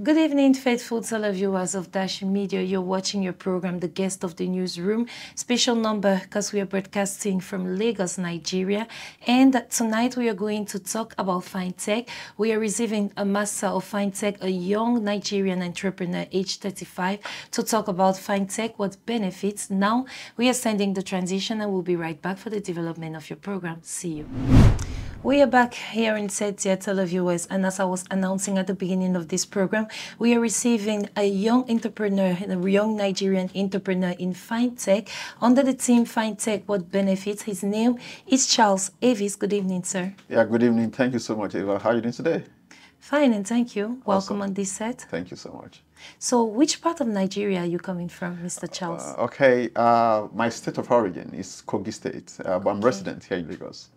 Good evening, faithful televiewers of Dash Media. You're watching your program, The Guest of the Newsroom. Special number because we are broadcasting from Lagos, Nigeria. And tonight we are going to talk about Fintech. We are receiving a master of Fintech, a young Nigerian entrepreneur, aged 35, to talk about Fintech, what benefits. Now we are sending the transition and we'll be right back for the development of your program. See you. We are back here in Setia televiewers, and as I was announcing at the beginning of this program, we are receiving a young entrepreneur, a young Nigerian entrepreneur in Fintech under the team Fintech. What benefits? His name is Charles Avis. Good evening, sir. Yeah, good evening. Thank you so much, Eva. How are you doing today? Fine, and thank you. Welcome Awesome. on this set. Thank you so much. So, which part of Nigeria are you coming from, Mr. Charles? My state of origin is Kogi State, but I'm resident here in Lagos.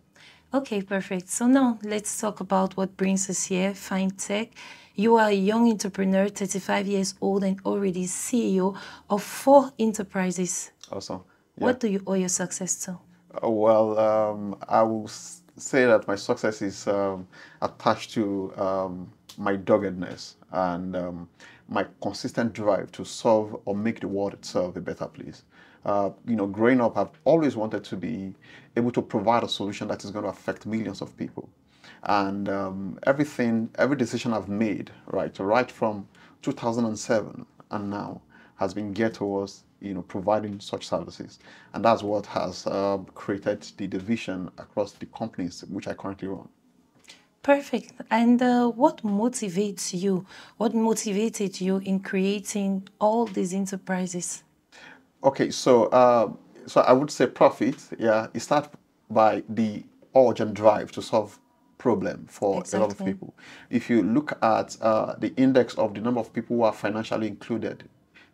Okay, perfect. So now let's talk about what brings us here, Fintech. You are a young entrepreneur, 35 years old, and already CEO of 4 enterprises. Awesome. Yeah. What do you owe your success to? I will say that my success is attached to my doggedness and my consistent drive to solve or make the world itself a better place. Growing up, I've always wanted to be able to provide a solution that is going to affect millions of people. And every decision I've made, right from 2007 and now, has been geared towards, providing such services. And that's what has created the division across the companies which I currently run. Perfect. And what motivates you? What motivated you in creating all these enterprises? Okay, so I would say profit. Yeah, it starts by the urge and drive to solve problem for a lot of people. If you look at the index of the number of people who are financially included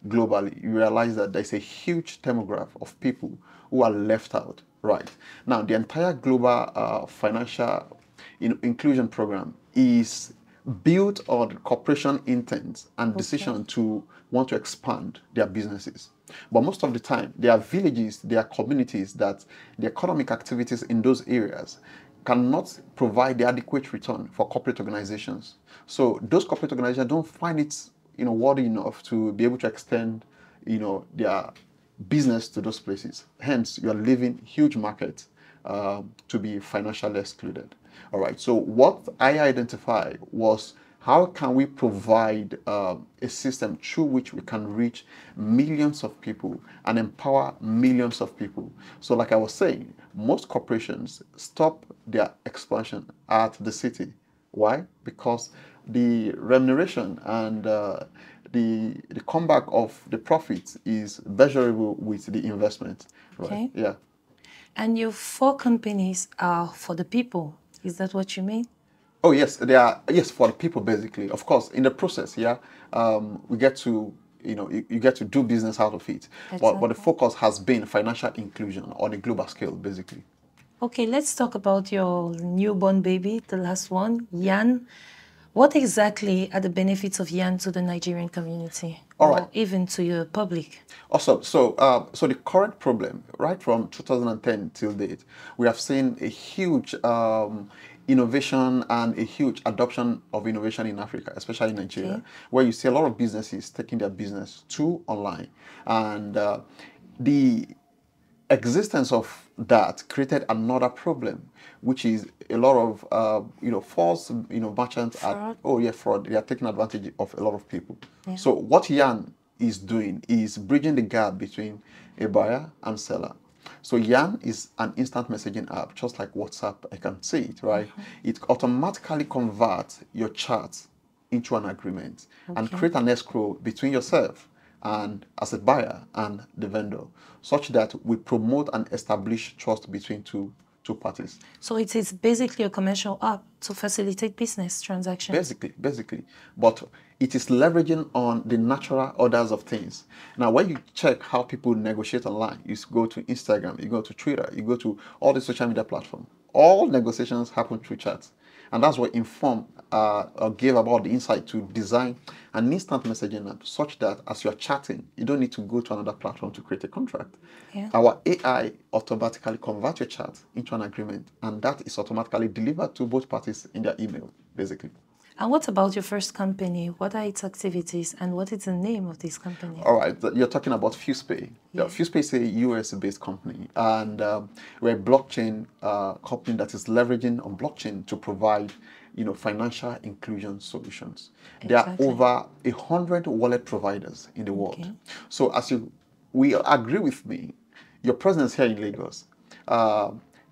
globally, you realize that there's a huge demographic of people who are left out. Right now, the entire global financial inclusion program is built on corporation intent and decision to want to expand their businesses. But most of the time, there are villages, there are communities that the economic activities in those areas cannot provide the adequate return for corporate organizations. So those corporate organizations don't find it, worthy enough to be able to extend, their business to those places. Hence, you are leaving huge markets to be financially excluded. All right. So what I identified was, how can we provide a system through which we can reach millions of people and empower millions of people? So like I was saying, most corporations stop their expansion at the city. Why? Because the remuneration and the comeback of the profits is measurable with the investment. Right? Okay. Yeah. And your 4 companies are for the people. Is that what you mean? Oh yes, they are. Yes, for the people basically. Of course, in the process, yeah, we get to, you get to do business out of it. But the focus has been financial inclusion on a global scale, basically. Okay, let's talk about your newborn baby, the last one, Yan. What exactly are the benefits of Yan to the Nigerian community, or even to your public? Awesome. So the current problem, right from 2010 till date, we have seen a huge innovation and a huge adoption of innovation in Africa, especially in Nigeria, where you see a lot of businesses taking their business to online. And the existence of that created another problem, which is a lot of false merchants fraud. They are taking advantage of a lot of people. So what Yan is doing is bridging the gap between a buyer and seller. So Yan is an instant messaging app, just like WhatsApp. I can see it, right? It automatically converts your chat into an agreement and create an escrow between yourself and as a buyer and the vendor, such that we promote and establish trust between two parties. So it is basically a commercial app to facilitate business transactions. Basically. But it is leveraging on the natural orders of things. Now, when you check how people negotiate online, you go to Instagram, you go to Twitter, you go to all the social media platforms. All negotiations happen through chats. And that's what informed or gave about the insight to design an instant messaging app such that as you're chatting, you don't need to go to another platform to create a contract. Our AI automatically converts your chat into an agreement, and that is automatically delivered to both parties in their email, basically. And what about your first company? What are its activities and what is the name of this company? All right, you're talking about FusePay. Yeah. FusePay is a US-based company, and we're a blockchain company that is leveraging on blockchain to provide, financial inclusion solutions. There are Exactly. over 100 wallet providers in the world. So we agree with me, your presence here in Lagos,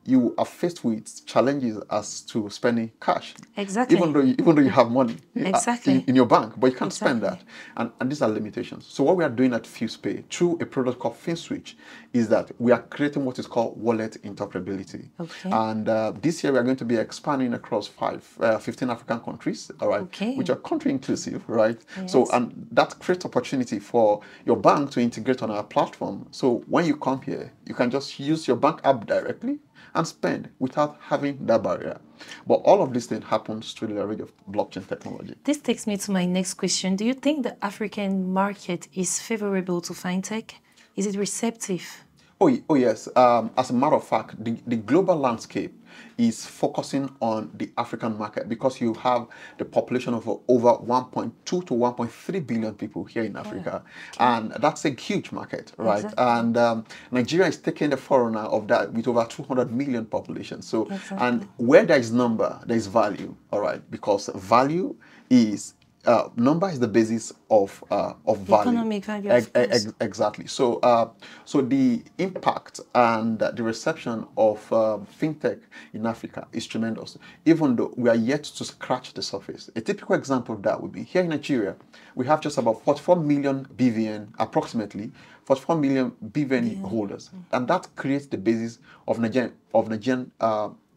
you are faced with challenges as to spending cash. Exactly. Even though you have money Exactly. in your bank, but you can't Exactly. spend that. And these are limitations. So what we are doing at FusePay through a product called FinSwitch is that we are creating what is called wallet interoperability. Okay. And this year we are going to be expanding across 15 African countries, all right, Okay. which are country inclusive, right? Yes. So, and that creates opportunity for your bank to integrate on our platform. So when you come here, you can just use your bank app directly and spend without having that barrier. But all of this thing happens through the leverage of blockchain technology. This takes me to my next question. Do you think the African market is favorable to fintech? Is it receptive? Oh yes. As a matter of fact, the global landscape is focusing on the African market because you have the population of over 1.2 to 1.3 billion people here in Africa. Okay. And that's a huge market, right? Exactly. And Nigeria is taking the forerunner of that with over 200 million population. So, exactly. And where there is number, there is value, all right? Because value is number is the basis of value. Economic value. Exactly. So, so the impact and the reception of fintech in Africa is tremendous. Even though we are yet to scratch the surface. A typical example of that would be here in Nigeria, we have just about 44 million BVN, approximately 44 million BVN holders, and that creates the basis of Nigerian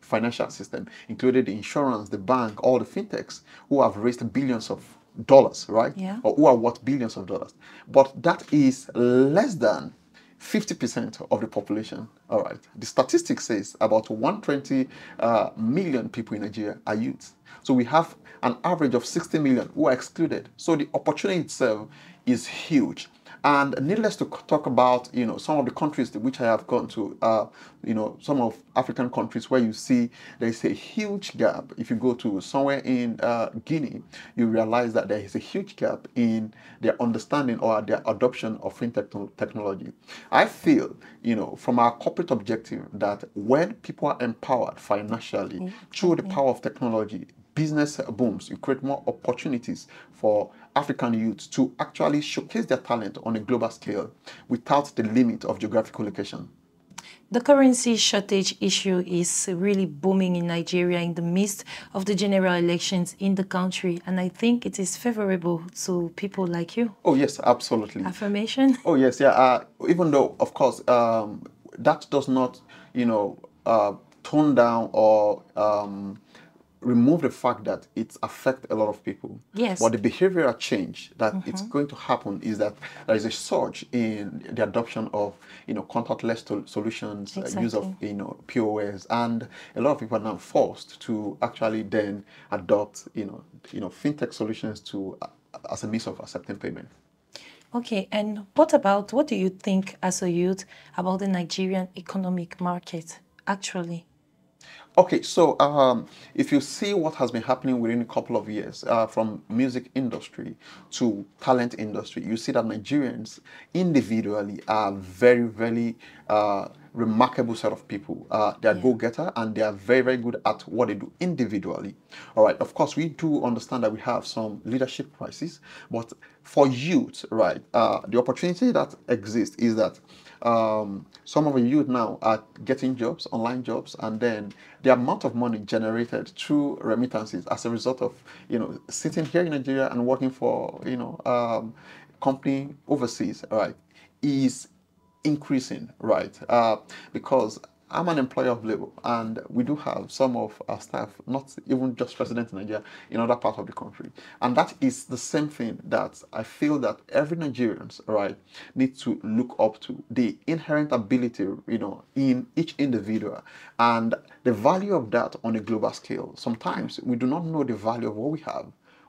financial system, including the insurance, the bank, all the fintechs who have raised billions of dollars, right? Yeah. Or who are worth billions of dollars. But that is less than 50% of the population. All right. The statistics says about 120 million people in Nigeria are youth. So we have an average of 60 million who are excluded. So the opportunity itself is huge. And needless to talk about, some of the countries which I have gone to, some of African countries where you see there is a huge gap. If you go to somewhere in Guinea, you realize that there is a huge gap in their understanding or their adoption of fintech technology. I feel, from our corporate objective that when people are empowered financially through the power of technology, business booms, you create more opportunities for African youth to actually showcase their talent on a global scale without the limit of geographical location. The currency shortage issue is really booming in Nigeria in the midst of the general elections in the country, and I think it is favorable to people like you. Oh yes, absolutely. Affirmation? Oh yes, yeah. Even though, of course, that does not, tone down or remove the fact that it affects a lot of people. Yes. But the behavioral change that it's going to happen is that there is a surge in the adoption of, contactless solutions, use of, POS, and a lot of people are now forced to actually then adopt, fintech solutions to as a means of accepting payment. Okay, and what do you think as a youth about the Nigerian economic market, actually? Okay, so if you see what has been happening within a couple of years, from music industry to talent industry, you see that Nigerians individually are very, very remarkable set of people. They are go-getter and they are very, very good at what they do individually. All right, of course, we do understand that we have some leadership crisis, but for youth, right, the opportunity that exists is that some of the youth now are getting jobs, online jobs, and then the amount of money generated through remittances as a result of, sitting here in Nigeria and working for, company overseas, right, is increasing, right? Because I'm an employer of labor, and we do have some of our staff, not even just resident in Nigeria, in other parts of the country. And that is the same thing that I feel that every Nigerians, right, need to look up to, the inherent ability, in each individual, and the value of that on a global scale. Sometimes we do not know the value of what we have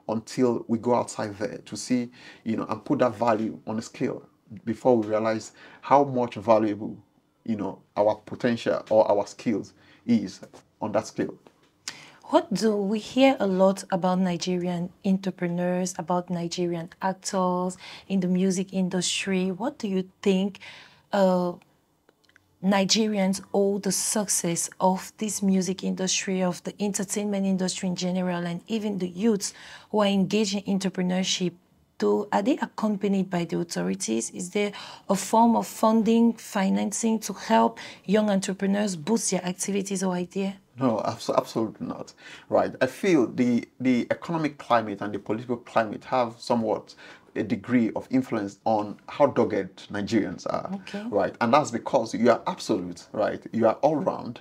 until we go outside there to see, and put that value on a scale before we realize how much valuable, our potential or our skills is on that scale. What do we hear a lot about Nigerian entrepreneurs, about Nigerian actors in the music industry? What do you think Nigerians owe the success of this music industry, of the entertainment industry in general, and even the youths who are engaged in entrepreneurship? Are they accompanied by the authorities? Is there a form of funding, financing to help young entrepreneurs boost their activities or idea? No, absolutely not. Right. I feel the economic climate and the political climate have somewhat a degree of influence on how dogged Nigerians are. Okay. Right. And that's because you are absolute, right? You are all round.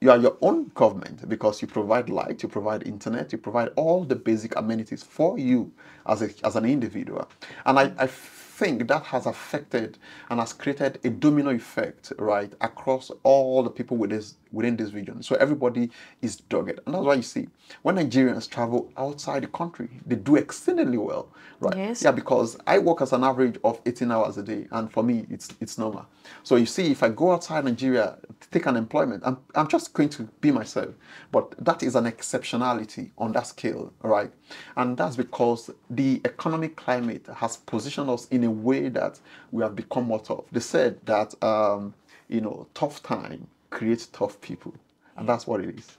You are your own government because you provide light, you provide internet, you provide all the basic amenities for you as an individual. And I think that has affected and has created a domino effect, right, across all the people within this region. So everybody is dogged. And that's why you see, when Nigerians travel outside the country, they do exceedingly well, right? Yes. Yeah, because I work as an average of 18 hours a day, and for me, it's normal. So you see, if I go outside Nigeria to take an employment, I'm just going to be myself. But that is an exceptionality on that scale, right? And that's because the economic climate has positioned us in a way that we have become more tough. They said that, tough time creates tough people. And that's what it is.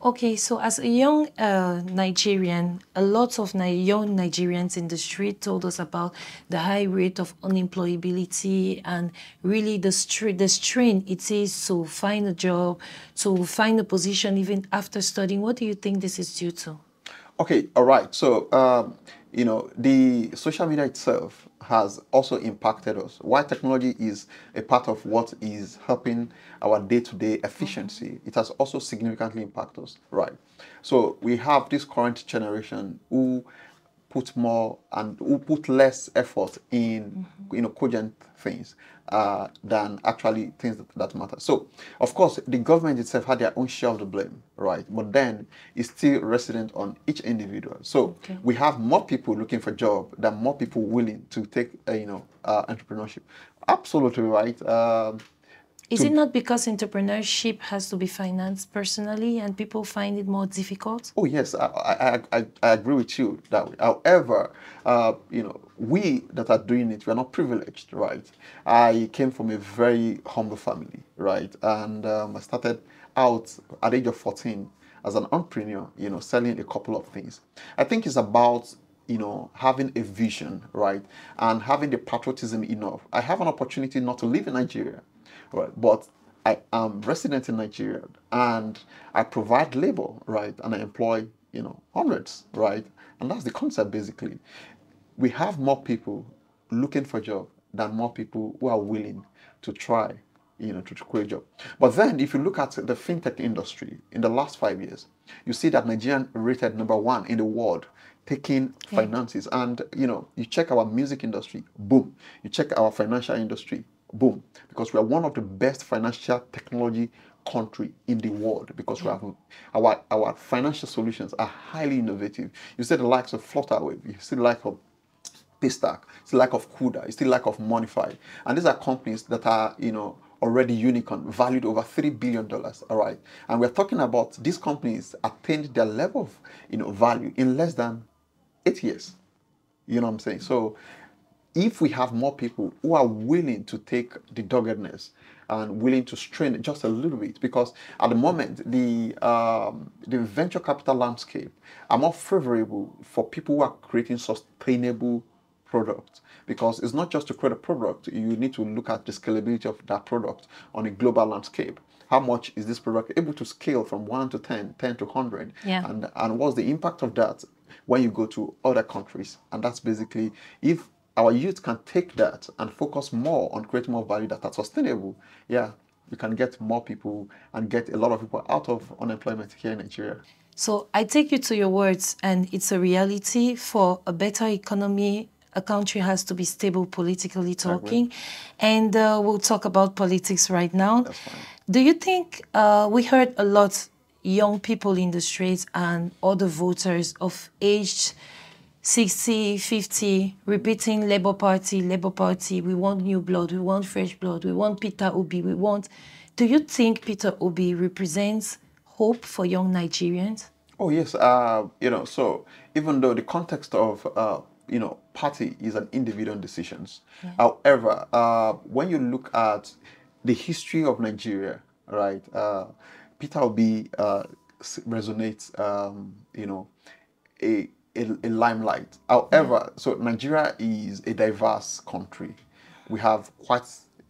Okay, so as a young Nigerian, a lot of young Nigerians in the street told us about the high rate of unemployability and really the strain it is to find a job, to find a position even after studying. What do you think this is due to? Okay, all right. So, the social media itself has also impacted us. While technology is a part of what is helping our day-to-day efficiency, it has also significantly impacted us, right? So we have this current generation who put more and who put less effort in cogent things than actually things that matter. So of course the government itself had their own share of the blame, right? But then it's still resident on each individual. So we have more people looking for job than more people willing to take entrepreneurship. Absolutely right. Is it not because entrepreneurship has to be financed personally and people find it more difficult? Oh, yes, I agree with you that way. However, we that are doing it, we are not privileged, right? I came from a very humble family, right? And I started out at the age of 14 as an entrepreneur, selling a couple of things. I think it's about having a vision, right? And having the patriotism enough. I have an opportunity not to live in Nigeria, right? But I am resident in Nigeria and I provide labor, right? And I employ, hundreds, right? And that's the concept basically. We have more people looking for a job than more people who are willing to try, to create a job. But then if you look at the fintech industry in the last 5 years, you see that Nigerian rated #1 in the world taking finances. And, you check our music industry, boom. You check our financial industry, boom, because we are one of the best financial technology country in the world because we have our financial solutions are highly innovative. You see the likes of Flutterwave, you see the like of Paystack, it's the like of Kuda, it's the like of Monify, and these are companies that are already unicorn, valued over $3 billion. All right, and we're talking about these companies attained their level of value in less than 8 years. You know what I'm saying? So if we have more people who are willing to take the doggedness and willing to strain it just a little bit, because at the moment the venture capital landscape are more favorable for people who are creating sustainable products, because it's not just to create a product, you need to look at the scalability of that product on a global landscape. How much is this product able to scale from 1 to 10, 10 to 100? Yeah. And what's the impact of that when you go to other countries? And that's basically, if our youth can take that and focus more on creating more value that are sustainable, we can get more people and get a lot of people out of unemployment here in Nigeria. So I take you to your words, and it's a reality. For a better economy, a country has to be stable politically talking. And we'll talk about politics right now. That's fine. Do you think, we heard a lot, young people in the streets and other voters of age 60, 50, repeating Labour Party, we want new blood, we want fresh blood, we want Peter Obi, Do you think Peter Obi represents hope for young Nigerians? Oh yes, so even though the context of party is an individual decisions, Yeah. however, when you look at the history of Nigeria, right, Peter Obi resonates, a limelight. However, so Nigeria is a diverse country. We have quite,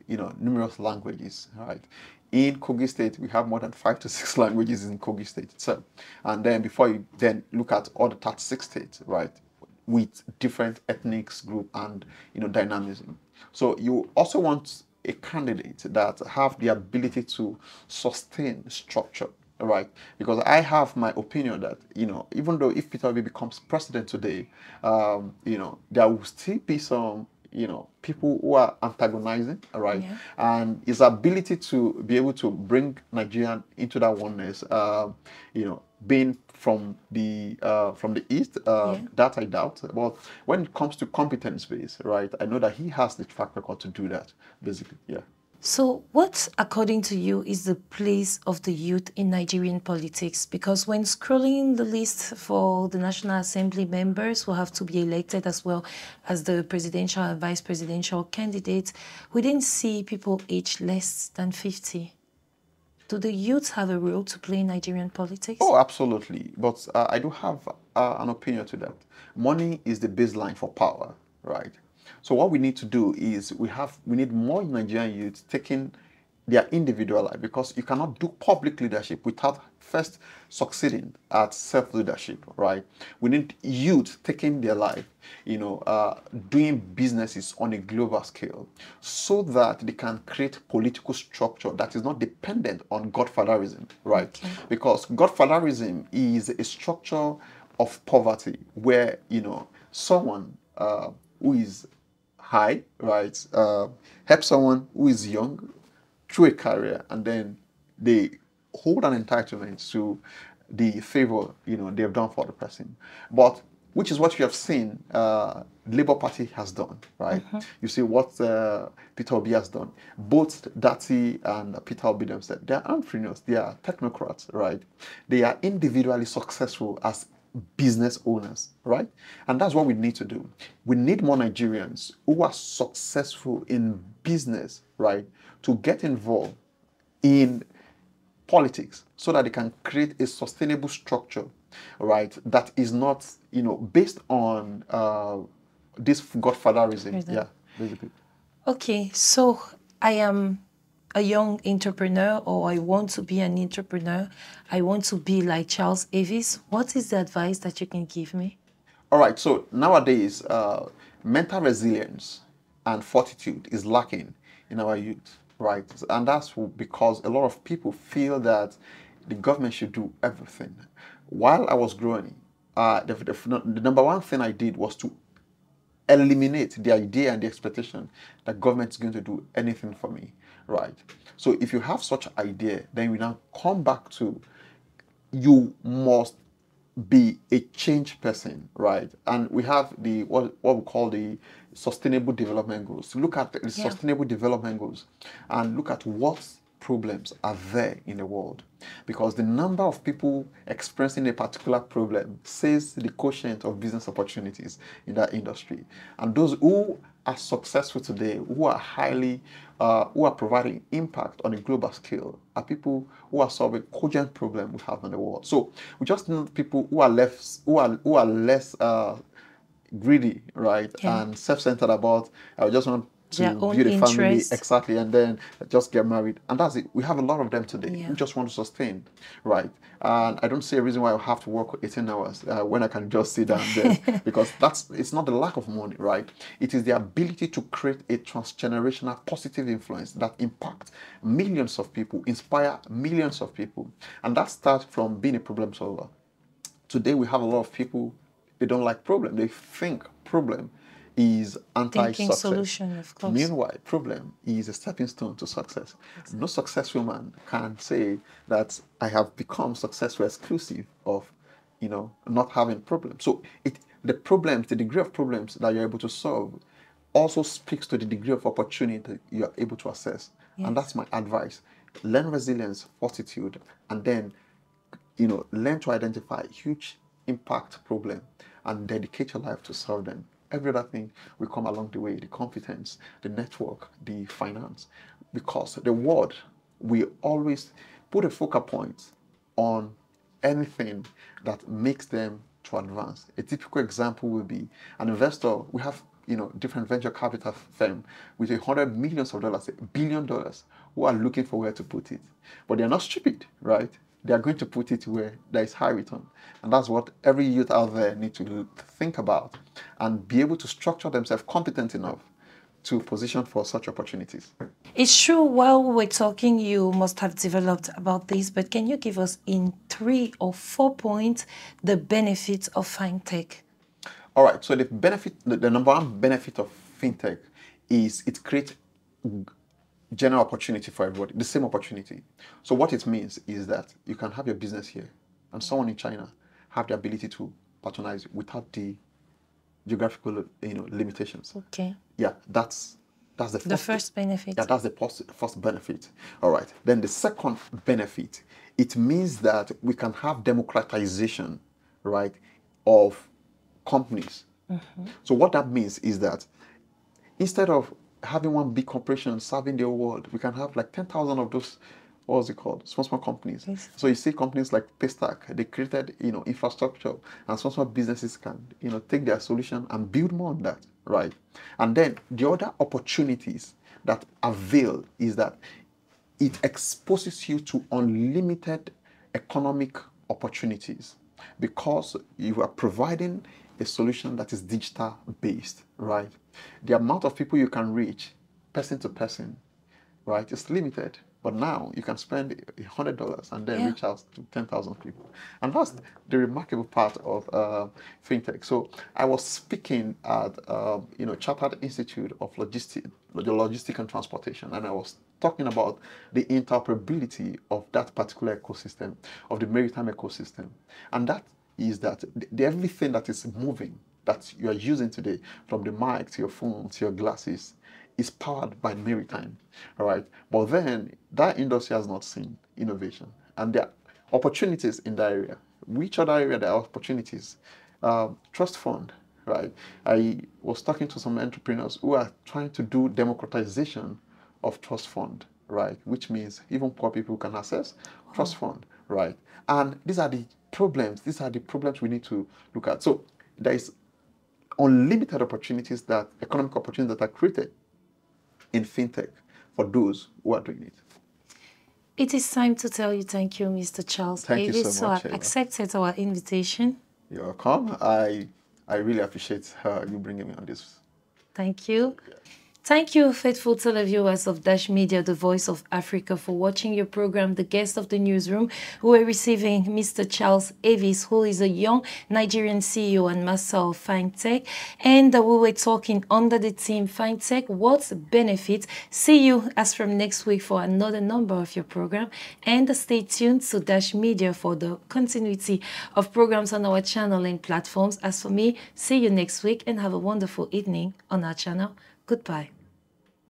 numerous languages, right? In Kogi State, we have more than 5 to 6 languages in Kogi State itself. And then before you then look at all the 36 states, right, with different ethnic group and, dynamism. So you also want a candidate that have the ability to sustain structure, right? Because I have my opinion that, even though if Peter Obi becomes president today, there will still be some, people who are antagonizing, right? Yeah. And his ability to be able to bring Nigeria into that oneness, being from the east, Yeah. that I doubt. But when it comes to competence base, right, I know that he has the track record to do that, basically. Yeah. So, what, according to you, is the place of the youth in Nigerian politics? Because when scrolling the list for the National Assembly members who have to be elected as well as the presidential and vice presidential candidates, we didn't see people aged less than 50. Do the youth have a role to play in Nigerian politics? Oh, absolutely. But I do have an opinion to that. Money is the baseline for power, right? So what we need to do is we need more Nigerian youth taking their individual life, because you cannot do public leadership without first succeeding at self-leadership, right? We need youth taking their life, doing businesses on a global scale so that they can create political structure that is not dependent on godfatherism, right? Okay. Because godfatherism is a structure of poverty where, someone who is high, right, help someone who is young through a career, and then they hold an entitlement to the favor they have done for the person. But which is what you have seen Labour Party has done, right? You see what Peter Obi has done. Both Dati and Peter Obi themselves, they are entrepreneurs, they are technocrats, right? They are individually successful as business owners, right? And that's what we need to do. We need more Nigerians who are successful in business, right, to get involved in politics so that they can create a sustainable structure, right, that is not, based on this godfatherism. Yeah, basically. Okay, so I am a young entrepreneur, or I want to be an entrepreneur. I want to be like Charles Avis. What is the advice that you can give me? All right, so nowadays, mental resilience and fortitude is lacking in our youth, right? And that's because a lot of people feel that the government should do everything. While I was growing, the number one thing I did was to eliminate the idea and the expectation that government is going to do anything for me, right? So if you have such idea, then we now come back to you must be a change person, right? And we have the what we call the sustainable development goals. Look at the sustainable development goals and look at what problems are there in the world, because the number of people experiencing a particular problem says the quotient of business opportunities in that industry. And those who are successful today, who are who are providing impact on a global scale, are people who are solving cogent problem we have in the world. So we just need people who are less greedy, right, and self-centered about I just want to their own build a family, interest. exactly, and then just get married, and that's it. We have a lot of them today Yeah. who just want to sustain, right? And I don't see a reason why I have to work 18 hours when I can just sit down there, because it's not the lack of money, right? It is the ability to create a transgenerational positive influence that impacts millions of people, inspire millions of people, and that starts from being a problem solver. Today we have a lot of people, they don't like problem. They think problem is Thinking anti-success. solution, of course. Meanwhile, problem is a stepping stone to success. Exactly. No successful man can say that I have become successful exclusive of, not having problems. So the problems, the degree of problems that you're able to solve also speaks to the degree of opportunity you are able to assess. Yes. And that's my advice. Learn resilience, fortitude, and then learn to identify huge impact problem and dedicate your life to solve them. Every other thing will come along the way, the competence, the network, the finance, because the world will always put a focal point on anything that makes them to advance. A typical example will be an investor. We have different venture capital firm with $100 million, $1 billion, who are looking for where to put it. But they're not stupid, right? They are going to put it where there is high return. And that's what every youth out there need to think about and be able to structure themselves competent enough to position for such opportunities. It's true, while we were talking, you must have developed about this, but can you give us in 3 or 4 points the benefits of fintech? All right, so the number one benefit of fintech is it creates general opportunity for everybody, the same opportunity. So what it means is that you can have your business here and someone in China have the ability to patronize without the geographical limitations. Okay. Yeah, that's the first benefit. Yeah, that's the first benefit. All right. Then the second benefit, it means that we can have democratization, right, of companies. So what that means is that instead of having one big corporation serving the whole world, we can have like 10,000 of those, what's it called, small companies. Yes. So you see companies like Paystack, they created infrastructure, and small businesses can take their solution and build more on that, right? And then the other opportunities that avail is that it exposes you to unlimited economic opportunities because you are providing a solution that is digital based, right? The amount of people you can reach person to person, right, is limited. But now you can spend $100 and then reach out to 10,000 people. And that's the remarkable part of fintech. So I was speaking at Chartered Institute of Logistics and Transportation, and I was talking about the interoperability of that particular ecosystem, of the maritime ecosystem. And that is that everything that is moving, that you are using today, from the mic to your phone to your glasses, is powered by maritime, all right? But then that industry has not seen innovation, and there are opportunities in that area. Which other area there are opportunities? Trust fund, right? I was talking to some entrepreneurs who are trying to do democratization of trust fund, right? Which means even poor people can access trust fund, right? And these are the problems. These are the problems we need to look at. So there is unlimited opportunities, that economic opportunities that are created in fintech for those who are doing it. It is time to tell you thank you, Mr. Charles Thank you so much. So accepted our invitation. You're welcome. I really appreciate you bringing me on this. Thank you. Thank you, faithful televiewers of Dash Media, the Voice of Africa, for watching your program, The Guest of the Newsroom. We are receiving Mr. Charles Avis, who is a young Nigerian CEO and master of Fintech. And we were talking under the theme Fintech, what's benefits? See you as from next week for another number of your program. And stay tuned to Dash Media for the continuity of programs on our channel and platforms. As for me, see you next week and have a wonderful evening on our channel. Goodbye.